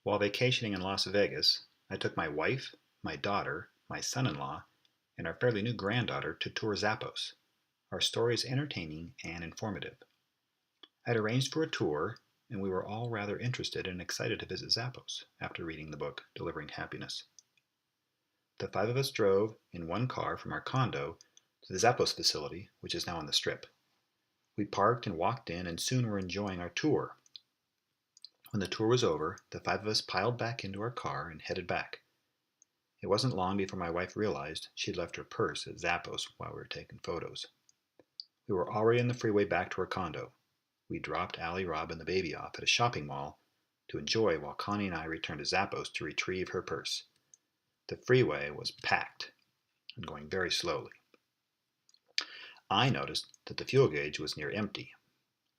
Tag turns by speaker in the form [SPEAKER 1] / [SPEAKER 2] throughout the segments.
[SPEAKER 1] While vacationing in Las Vegas, I took my wife, my daughter, my son in law, and our fairly new granddaughter to tour Zappos. Our story is entertaining and informative. I had arranged for a tour, and we were all rather interested and excited to visit Zappos after reading the book Delivering Happiness. The five of us drove in one car from our condo to the Zappos facility, which is now on the Strip. We parked and walked in, and soon were enjoying our tour. When the tour was over, the five of us piled back into our car and headed back. It wasn't long before my wife realized she'd left her purse at Zappos while we were taking photos. We were already on the freeway back to our condo. We dropped Allie, Rob, and the baby off at a shopping mall to enjoy while Connie and I returned to Zappos to retrieve her purse. The freeway was packed and going very slowly. I noticed that the fuel gauge was near empty,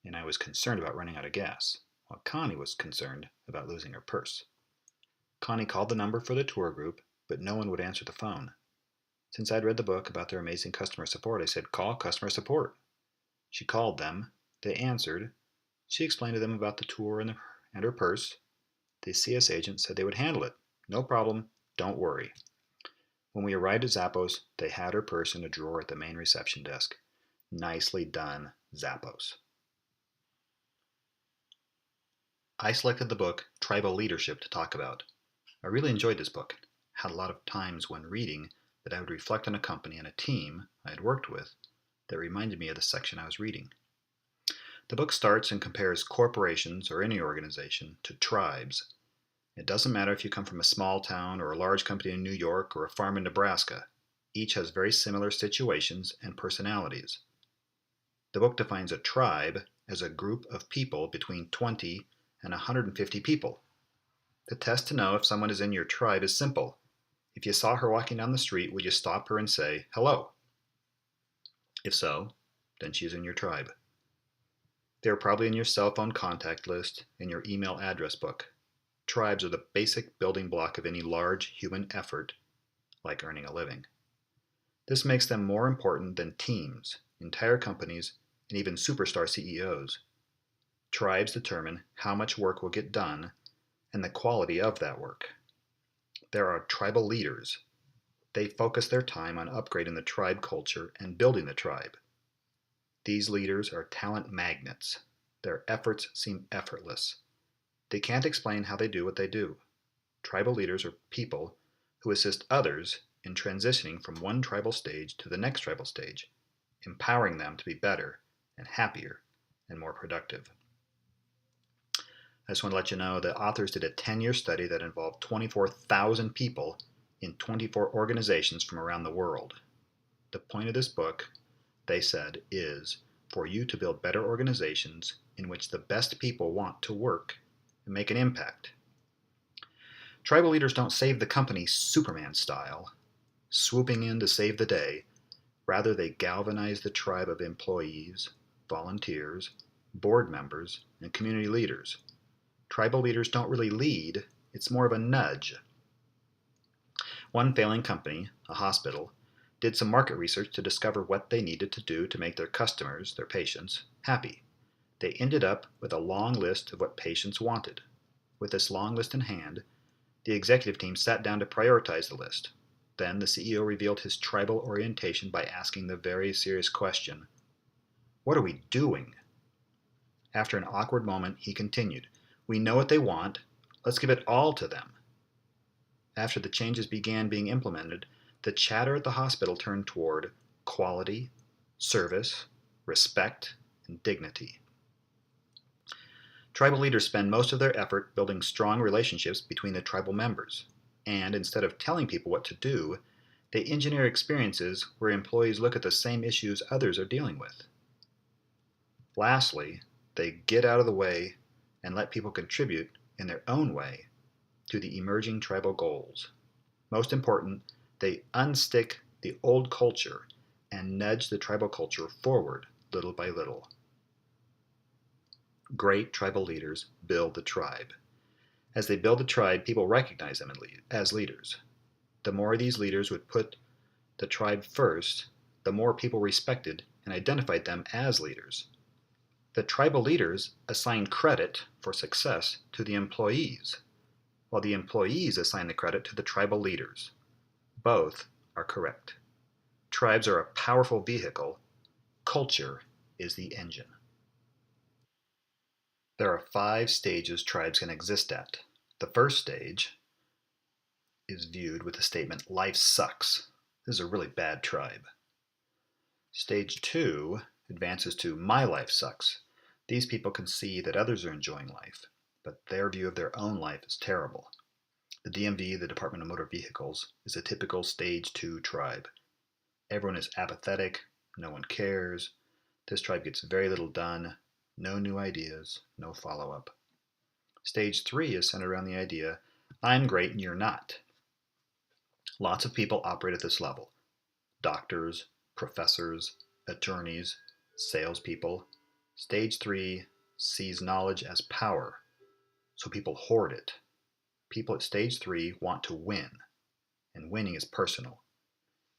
[SPEAKER 1] and I was concerned about running out of gas, while Connie was concerned about losing her purse. Connie called the number for the tour group, but no one would answer the phone. Since I'd read the book about their amazing customer support, I said, "Call customer support." She called them. They answered. She explained to them about the tour and her purse. The CS agent said they would handle it. "No problem. Don't worry." When we arrived at Zappos, they had her purse in a drawer at the main reception desk. Nicely done, Zappos. I selected the book Tribal Leadership to talk about. I really enjoyed this book. Had a lot of times when reading that I would reflect on a company and a team I had worked with that reminded me of the section I was reading. The book starts and compares corporations or any organization to tribes. It doesn't matter if you come from a small town or a large company in New York or a farm in Nebraska. Each has very similar situations and personalities. The book defines a tribe as a group of people between 20 and 150 people. The test to know if someone is in your tribe is simple. If you saw her walking down the street, would you stop her and say, "Hello"? If so, then she is in your tribe. They are probably in your cell phone contact list and your email address book. Tribes are the basic building block of any large human effort, like earning a living. This makes them more important than teams, entire companies, and even superstar CEOs. Tribes determine how much work will get done and the quality of that work. There are tribal leaders. They focus their time on upgrading the tribe culture and building the tribe. These leaders are talent magnets. Their efforts seem effortless. They can't explain how they do what they do. Tribal leaders are people who assist others in transitioning from one tribal stage to the next tribal stage, empowering them to be better and happier and more productive. I just want to let you know the authors did a 10-year study that involved 24,000 people in 24 organizations from around the world. The point of this book, they said, is for you to build better organizations in which the best people want to work and make an impact. Tribal leaders don't save the company Superman style, swooping in to save the day. Rather, they galvanize the tribe of employees, volunteers, board members, and community leaders. Tribal leaders don't really lead, it's more of a nudge. One failing company, a hospital, did some market research to discover what they needed to do to make their customers, their patients, happy. They ended up with a long list of what patients wanted. With this long list in hand, the executive team sat down to prioritize the list. Then the CEO revealed his tribal orientation by asking the very serious question, "What are we doing?" After an awkward moment, he continued, "We know what they want. Let's give it all to them." After the changes began being implemented, the chatter at the hospital turned toward quality, service, respect, and dignity. Tribal leaders spend most of their effort building strong relationships between the tribal members, and instead of telling people what to do, they engineer experiences where employees look at the same issues others are dealing with. Lastly, they get out of the way and let people contribute in their own way to the emerging tribal goals. Most important, they unstick the old culture and nudge the tribal culture forward little by little. Great tribal leaders build the tribe. As they build the tribe, people recognize them as leaders. The more these leaders would put the tribe first, the more people respected and identified them as leaders. The tribal leaders assign credit for success to the employees. while the employees assign the credit to the tribal leaders. Both are correct. Tribes are a powerful vehicle. Culture is the engine. There are 5 stages tribes can exist at. The first stage is viewed with the statement, "Life sucks. This is a really bad tribe." Stage 2 advances to, "My life sucks." These people can see that others are enjoying life, but their view of their own life is terrible. The DMV, the Department of Motor Vehicles, is a typical Stage 2 tribe. Everyone is apathetic, no one cares. This tribe gets very little done, no new ideas, no follow-up. Stage 3 is centered around the idea, "I'm great and you're not." Lots of people operate at this level. Doctors, professors, attorneys, salespeople. Stage 3 sees knowledge as power, so people hoard it. People at Stage 3 want to win, and winning is personal.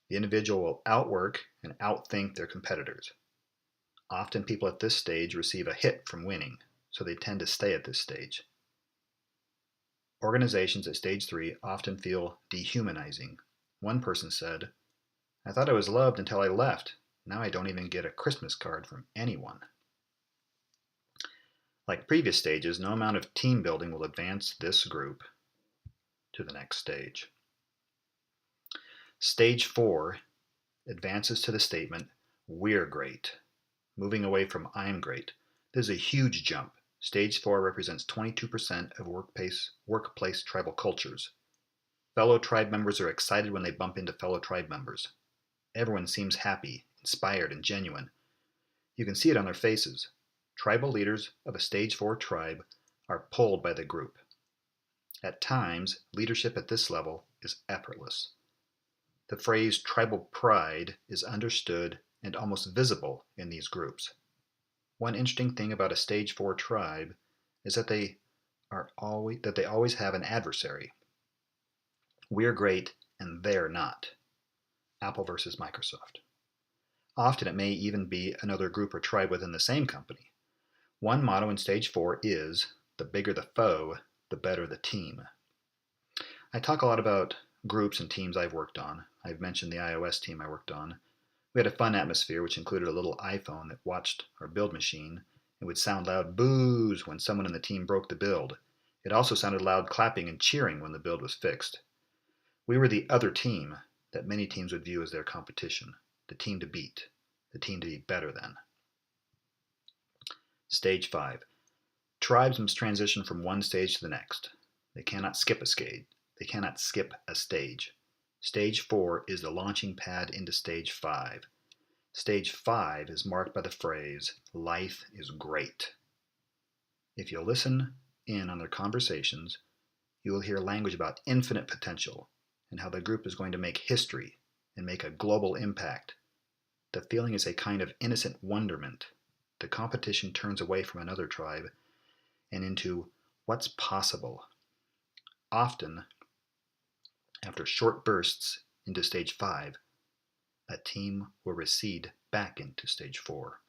[SPEAKER 1] The individual will outwork and outthink their competitors. Often people at this stage receive a hit from winning, so they tend to stay at this stage. Organizations at Stage 3 often feel dehumanizing. One person said, "I thought I was loved until I left. Now I don't even get a Christmas card from anyone." Like previous stages, no amount of team building will advance this group to the next stage. Stage 4 advances to the statement, "We're great," moving away from "I'm great." This is a huge jump. Stage 4 represents 22% of workplace tribal cultures. Fellow tribe members are excited when they bump into fellow tribe members. Everyone seems happy, inspired, and genuine. You can see it on their faces. Tribal leaders of a Stage 4 tribe are pulled by the group. At times, leadership at this level is effortless. The phrase tribal pride is understood and almost visible in these groups. One interesting thing about a Stage 4 tribe is that they always have an adversary. We're great and they're not. Apple versus Microsoft. Often it may even be another group or tribe within the same company. One motto in Stage 4 is, "The bigger the foe, the better the team." I talk a lot about groups and teams I've worked on. I've mentioned the iOS team I worked on. We had a fun atmosphere which included a little iPhone that watched our build machine and would sound loud boos when someone in the team broke the build. It also sounded loud clapping and cheering when the build was fixed. We were the other team that many teams would view as their competition, the team to beat, the team to be better than. Stage 5. Tribes must transition from one stage to the next. They cannot skip a stage. Stage 4 is the launching pad into Stage 5. Stage 5 is marked by the phrase, "Life is great." If you listen in on their conversations, you will hear language about infinite potential and how the group is going to make history and make a global impact. The feeling is a kind of innocent wonderment. The competition turns away from another tribe and into what's possible. Often, after short bursts into Stage 5, a team will recede back into Stage 4.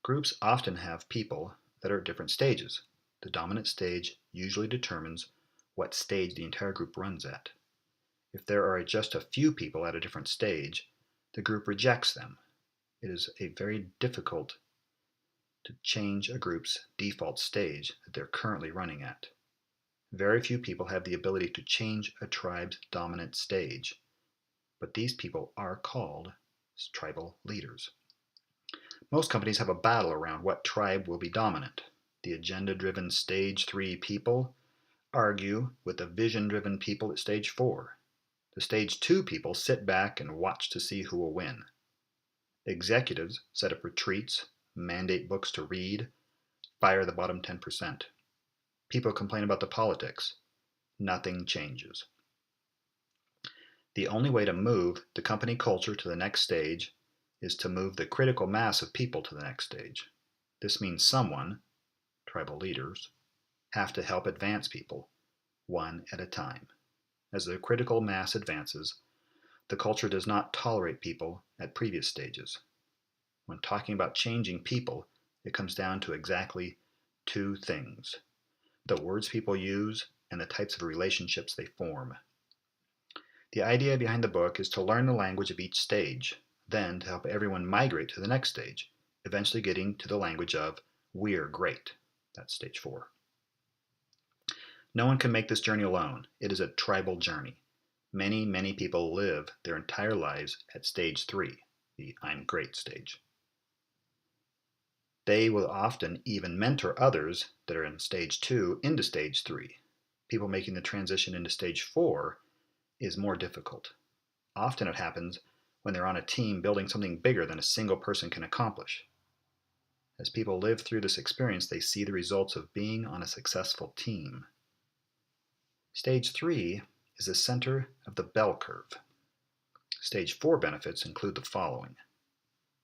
[SPEAKER 1] Groups often have people that are at different stages. The dominant stage usually determines what stage the entire group runs at. If there are just a few people at a different stage, the group rejects them. It is very difficult to change a group's default stage that they're currently running at. Very few people have the ability to change a tribe's dominant stage, but these people are called tribal leaders. Most companies have a battle around what tribe will be dominant. The agenda-driven Stage 3 people argue with the vision-driven people at Stage 4. The Stage 2 people sit back and watch to see who will win. Executives set up retreats, mandate books to read, fire the bottom 10%. People complain about the politics. Nothing changes. The only way to move the company culture to the next stage is to move the critical mass of people to the next stage. This means someone, tribal leaders, have to help advance people, one at a time. As the critical mass advances, the culture does not tolerate people at previous stages. When talking about changing people, it comes down to exactly 2 things. the words people use, and the types of relationships they form. The idea behind the book is to learn the language of each stage, then to help everyone migrate to the next stage, eventually getting to the language of "we're great." That's stage 4. No one can make this journey alone. It is a tribal journey. Many people live their entire lives at stage 3, the "I'm great" stage. They will often even mentor others that are in stage 2 into stage 3. People making the transition into stage 4 is more difficult. Often it happens when they're on a team building something bigger than a single person can accomplish. As people live through this experience, they see the results of being on a successful team. Stage 3 is the center of the bell curve. Stage 4 benefits include the following.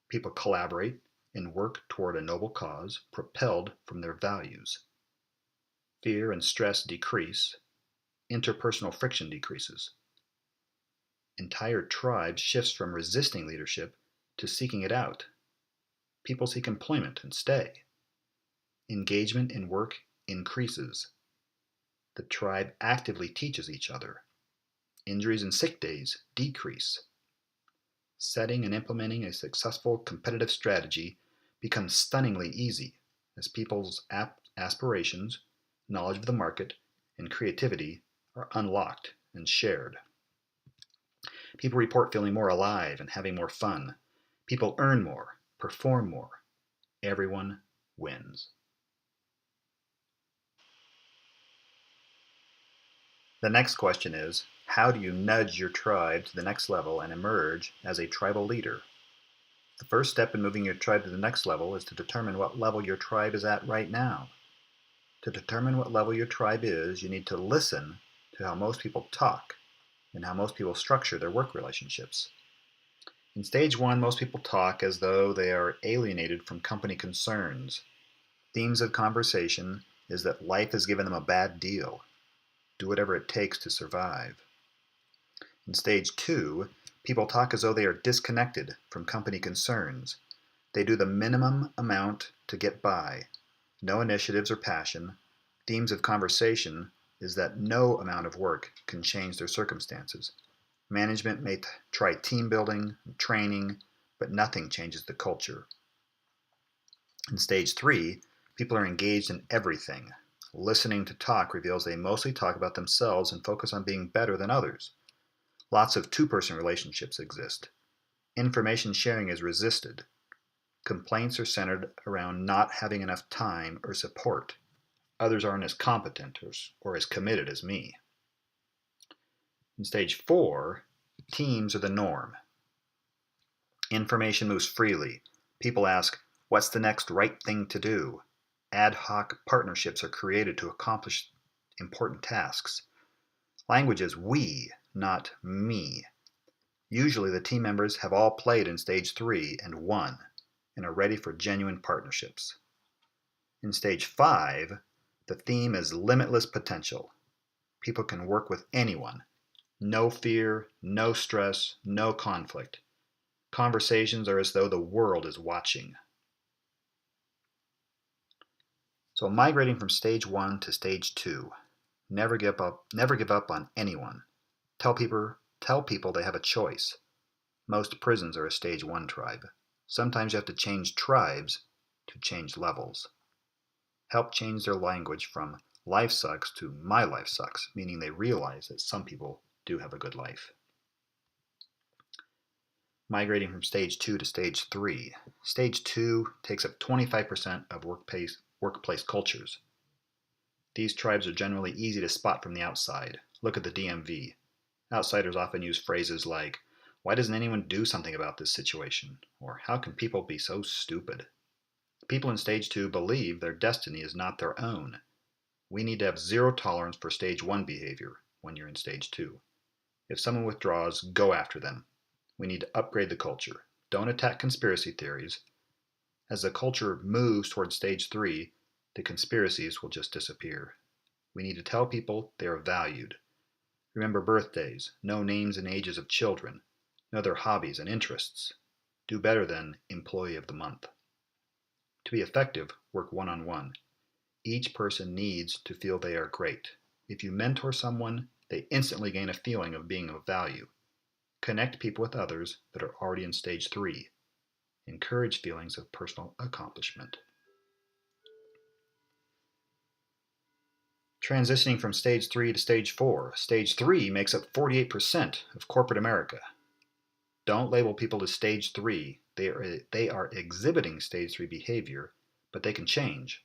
[SPEAKER 1] People collaborate and work toward a noble cause propelled from their values. Fear and stress decrease. Interpersonal friction decreases. Entire tribes shifts from resisting leadership to seeking it out. People seek employment and stay. Engagement in work increases. The tribe actively teaches each other. Injuries and sick days decrease. Setting and implementing a successful competitive strategy becomes stunningly easy as people's aspirations, knowledge of the market, and creativity are unlocked and shared. People report feeling more alive and having more fun. People earn more, perform more. Everyone wins. The next question is, how do you nudge your tribe to the next level and emerge as a tribal leader? The first step in moving your tribe to the next level is to determine what level your tribe is at right now. To determine what level your tribe is, you need to listen to how most people talk and how most people structure their work relationships. In stage 1, most people talk as though they are alienated from company concerns. Themes of conversation is that life has given them a bad deal. Do whatever it takes to survive. In stage 2, people talk as though they are disconnected from company concerns. They do the minimum amount to get by. No initiatives or passion. Themes of conversation is that no amount of work can change their circumstances. Management may try team building and training, but nothing changes the culture. In stage 3, people are engaged in everything. Listening to talk reveals they mostly talk about themselves and focus on being better than others. Lots of two-person relationships exist. Information sharing is resisted. Complaints are centered around not having enough time or support. Others aren't as competent or as committed as me. In stage 4, teams are the norm. Information moves freely. People ask, what's the next right thing to do? Ad hoc partnerships are created to accomplish important tasks. Language is we, not me. Usually the team members have all played in stage 3 and won, and are ready for genuine partnerships. In stage 5, the theme is limitless potential. People can work with anyone. No fear, no stress, no conflict. Conversations are as though the world is watching. So migrating from stage 1 to stage 2. Never give up on anyone. Tell people they have a choice. Most prisons are a stage 1 tribe. Sometimes you have to change tribes to change levels. Help change their language from life sucks to my life sucks, meaning they realize that some people do have a good life. Migrating from stage 2 to stage 3. Stage 2 takes up 25% of workplace cultures. These tribes are generally easy to spot from the outside. Look at the DMV. Outsiders often use phrases like, why doesn't anyone do something about this situation? Or how can people be so stupid? People in stage 2 believe their destiny is not their own. We need to have zero tolerance for stage 1 behavior when you're in stage 2. If someone withdraws, go after them. We need to upgrade the culture. Don't attack conspiracy theories. As the culture moves towards stage 3, the conspiracies will just disappear. We need to tell people they are valued. Remember birthdays, know names and ages of children, know their hobbies and interests. Do better than Employee of the Month. To be effective, work one-on-one. Each person needs to feel they are great. If you mentor someone, they instantly gain a feeling of being of value. Connect people with others that are already in stage 3. Encourage feelings of personal accomplishment. Transitioning from stage 3 to stage 4. Stage 3 makes up 48% of corporate America. Don't label people as stage 3. They are exhibiting stage 3 behavior, but they can change.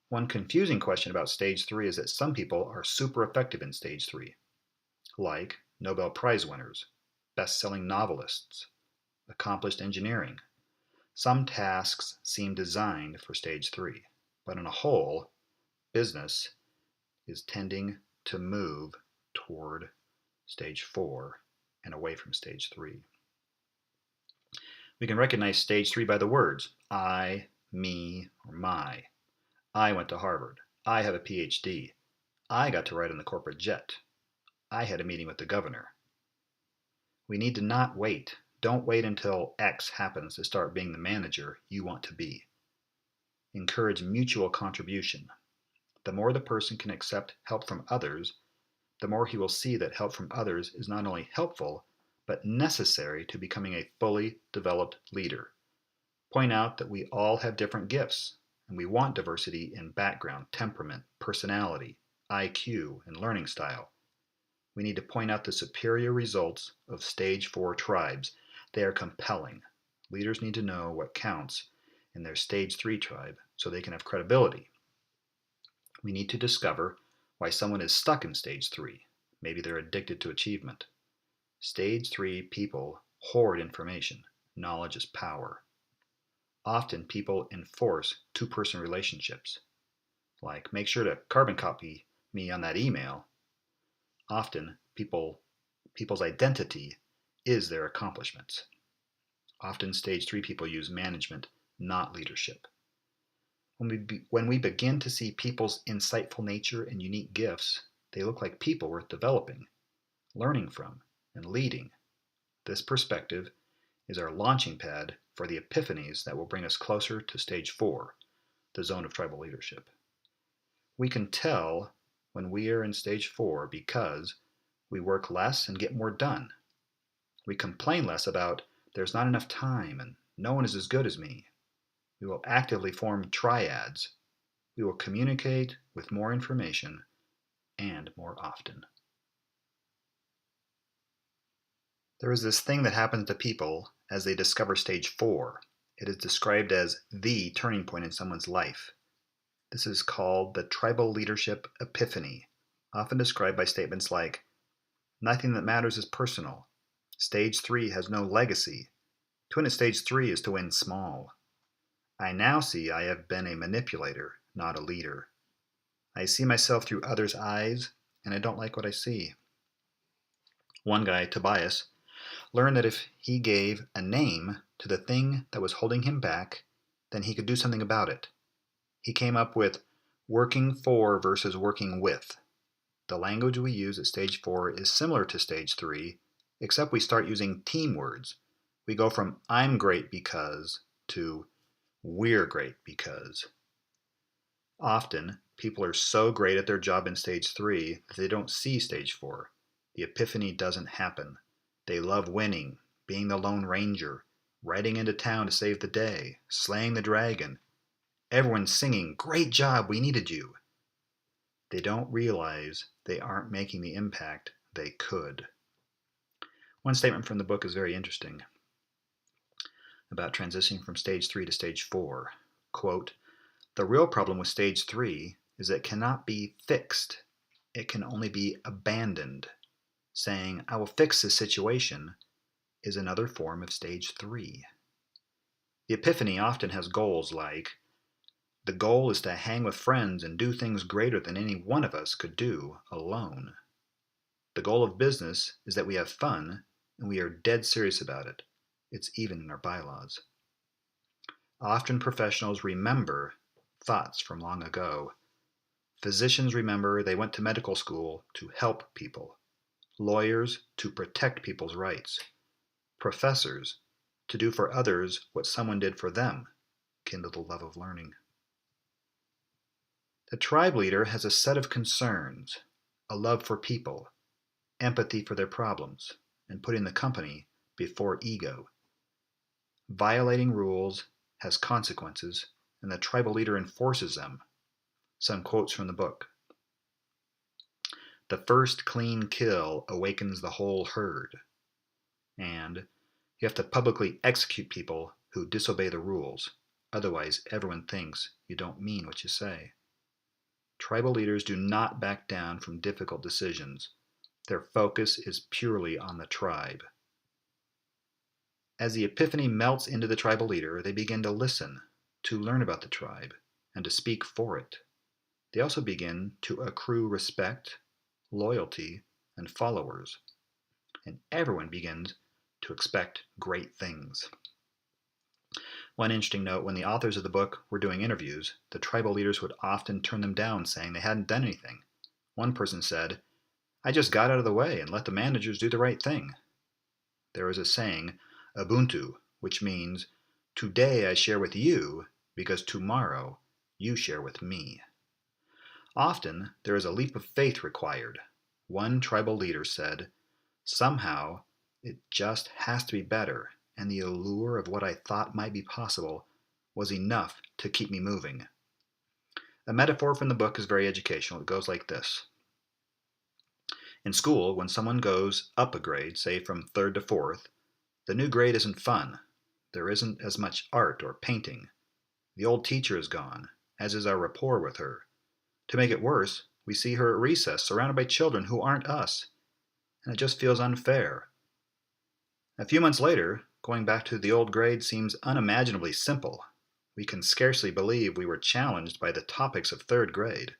[SPEAKER 1] One confusing question about stage 3 is that some people are super effective in stage 3, like Nobel Prize winners, best-selling novelists, accomplished engineering. Some tasks seem designed for stage 3, but on a whole, business is tending to move toward stage 4 and away from stage 3. We can recognize stage 3 by the words I, me, or my. I went to Harvard. I have a PhD. I got to ride on the corporate jet. I had a meeting with the governor. We need to not wait. Don't wait until X happens to start being the manager you want to be. Encourage mutual contribution. The more the person can accept help from others, the more he will see that help from others is not only helpful, but necessary to becoming a fully developed leader. Point out that we all have different gifts, and we want diversity in background, temperament, personality, IQ, and learning style. We need to point out the superior results of stage 4 tribes. They are compelling. Leaders need to know what counts in their stage 3 tribe so they can have credibility. We need to discover why someone is stuck in stage 3. Maybe they're addicted to achievement. Stage 3 people hoard information. Knowledge is power. Often people enforce two-person relationships, like make sure to carbon copy me on that email. Often people's identity is their accomplishments. Often stage 3 people use management, not leadership. When we begin to see people's insightful nature and unique gifts, they look like people worth developing, learning from, and leading. This perspective is our launching pad for the epiphanies that will bring us closer to stage 4, the zone of tribal leadership. We can tell when we are in stage 4 because we work less and get more done. We complain less about there's not enough time and no one is as good as me. We will actively form triads. We will communicate with more information and more often. There is this thing that happens to people as they discover stage 4. It is described as the turning point in someone's life. This is called the tribal leadership epiphany, often described by statements like, nothing that matters is personal. Stage 3 has no legacy. To win at stage 3 is to win small. I now see I have been a manipulator, not a leader. I see myself through others' eyes, and I don't like what I see. One guy, Tobias, learned that if he gave a name to the thing that was holding him back, then he could do something about it. He came up with working for versus working with. The language we use at stage 4 is similar to stage 3, except we start using team words. We go from I'm great because to we're great because. Often, people are so great at their job in stage 3 that they don't see stage 4. The epiphany doesn't happen. They love winning, being the Lone Ranger, riding into town to save the day, slaying the dragon. Everyone's singing, great job, we needed you. They don't realize they aren't making the impact they could. One statement from the book is very interesting about transitioning from stage 3 to stage 4. Quote, the real problem with stage 3 is that it cannot be fixed. It can only be abandoned. Saying, I will fix this situation is another form of stage 3. The epiphany often has goals like, the goal is to hang with friends and do things greater than any one of us could do alone. The goal of business is that we have fun and we are dead serious about it. It's even in our bylaws. Often professionals remember thoughts from long ago. Physicians remember they went to medical school to help people. Lawyers to protect people's rights. Professors to do for others what someone did for them, kindle the love of learning. The tribe leader has a set of concerns, a love for people, empathy for their problems, and putting the company before ego. Violating rules has consequences, and the tribal leader enforces them. Some quotes from the book. The first clean kill awakens the whole herd. And you have to publicly execute people who disobey the rules. Otherwise, everyone thinks you don't mean what you say. Tribal leaders do not back down from difficult decisions. Their focus is purely on the tribe. As the epiphany melts into the tribal leader, they begin to listen, to learn about the tribe, and to speak for it. They also begin to accrue respect, loyalty, and followers. And everyone begins to expect great things. One interesting note, when the authors of the book were doing interviews, the tribal leaders would often turn them down, saying they hadn't done anything. One person said, "I just got out of the way and let the managers do the right thing." There is a saying, Ubuntu, which means, "Today I share with you because tomorrow you share with me." Often there is a leap of faith required. One tribal leader said, "Somehow it just has to be better, and the allure of what I thought might be possible was enough to keep me moving." A metaphor from the book is very educational. It goes like this. In school, when someone goes up a grade, say from 3rd to 4th, the new grade isn't fun. There isn't as much art or painting. The old teacher is gone, as is our rapport with her. To make it worse, we see her at recess surrounded by children who aren't us, and it just feels unfair. A few months later, going back to the old grade seems unimaginably simple. We can scarcely believe we were challenged by the topics of 3rd grade,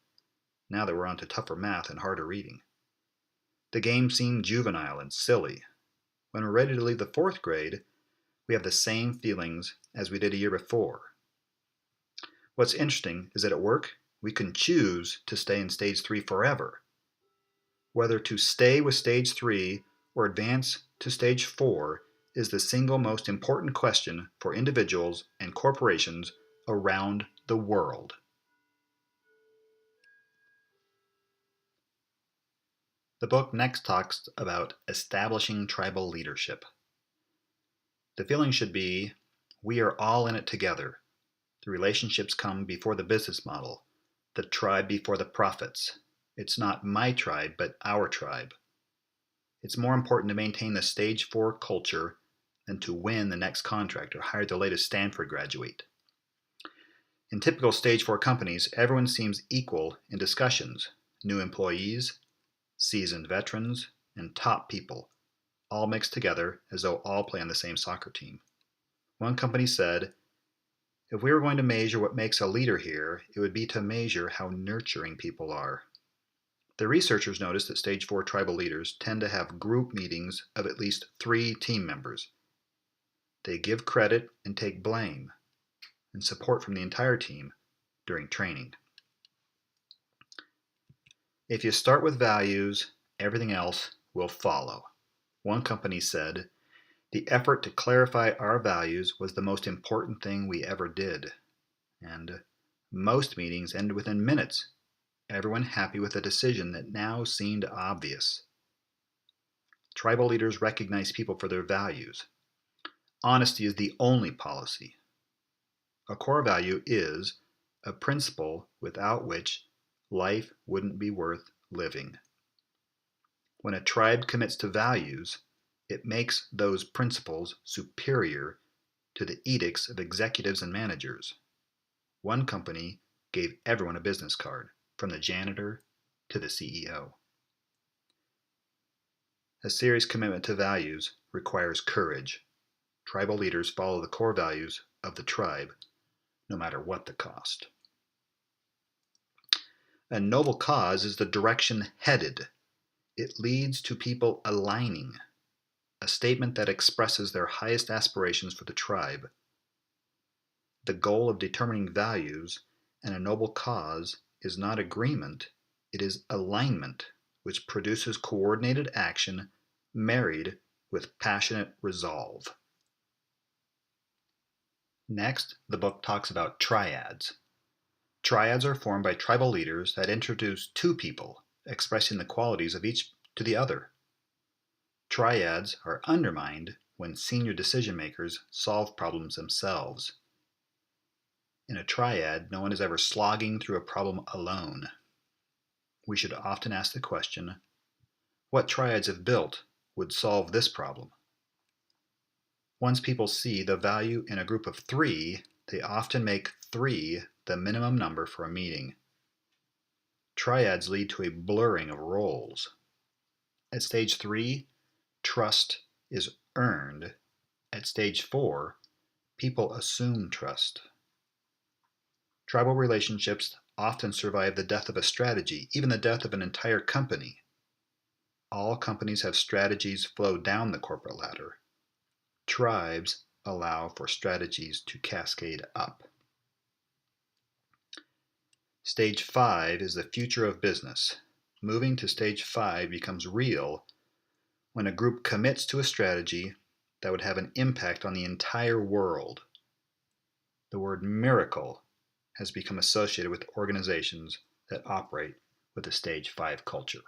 [SPEAKER 1] now that we're on to tougher math and harder reading. The game seemed juvenile and silly. When we're ready to leave the 4th grade, we have the same feelings as we did a year before. What's interesting is that at work, we can choose to stay in stage 3 forever. Whether to stay with stage 3 or advance to stage 4 is the single most important question for individuals and corporations around the world. The book next talks about establishing tribal leadership. The feeling should be, we are all in it together. The relationships come before the business model, the tribe before the profits. It's not my tribe, but our tribe. It's more important to maintain the stage 4 culture than to win the next contract or hire the latest Stanford graduate. In typical stage 4 companies, everyone seems equal in discussions. New employees, seasoned veterans, and top people, all mixed together as though all play on the same soccer team. One company said, "If we were going to measure what makes a leader here, it would be to measure how nurturing people are." The researchers noticed that stage 4 tribal leaders tend to have group meetings of at least 3 team members. They give credit and take blame, and support from the entire team during training. If you start with values, everything else will follow. One company said, "The effort to clarify our values was the most important thing we ever did." And most meetings ended within minutes, everyone happy with a decision that now seemed obvious. Tribal leaders recognize people for their values. Honesty is the only policy. A core value is a principle without which life wouldn't be worth living. When a tribe commits to values, it makes those principles superior to the edicts of executives and managers. One company gave everyone a business card, from the janitor to the CEO. A serious commitment to values requires courage. Tribal leaders follow the core values of the tribe, no matter what the cost. A noble cause is the direction headed. It leads to people aligning, a statement that expresses their highest aspirations for the tribe. The goal of determining values and a noble cause is not agreement, it is alignment, which produces coordinated action married with passionate resolve. Next, the book talks about triads. Triads are formed by tribal leaders that introduce two people, expressing the qualities of each to the other. Triads are undermined when senior decision makers solve problems themselves. In a triad, no one is ever slogging through a problem alone. We should often ask the question, what triads if built would solve this problem? Once people see the value in a group of 3, they often make 3 the minimum number for a meeting. Triads lead to a blurring of roles. At stage 3, trust is earned. At stage 4, people assume trust. Tribal relationships often survive the death of a strategy, even the death of an entire company. All companies have strategies flow down the corporate ladder. Tribes allow for strategies to cascade up. Stage 5 is the future of business. Moving to stage 5 becomes real when a group commits to a strategy that would have an impact on the entire world. The word miracle has become associated with organizations that operate with a stage 5 culture.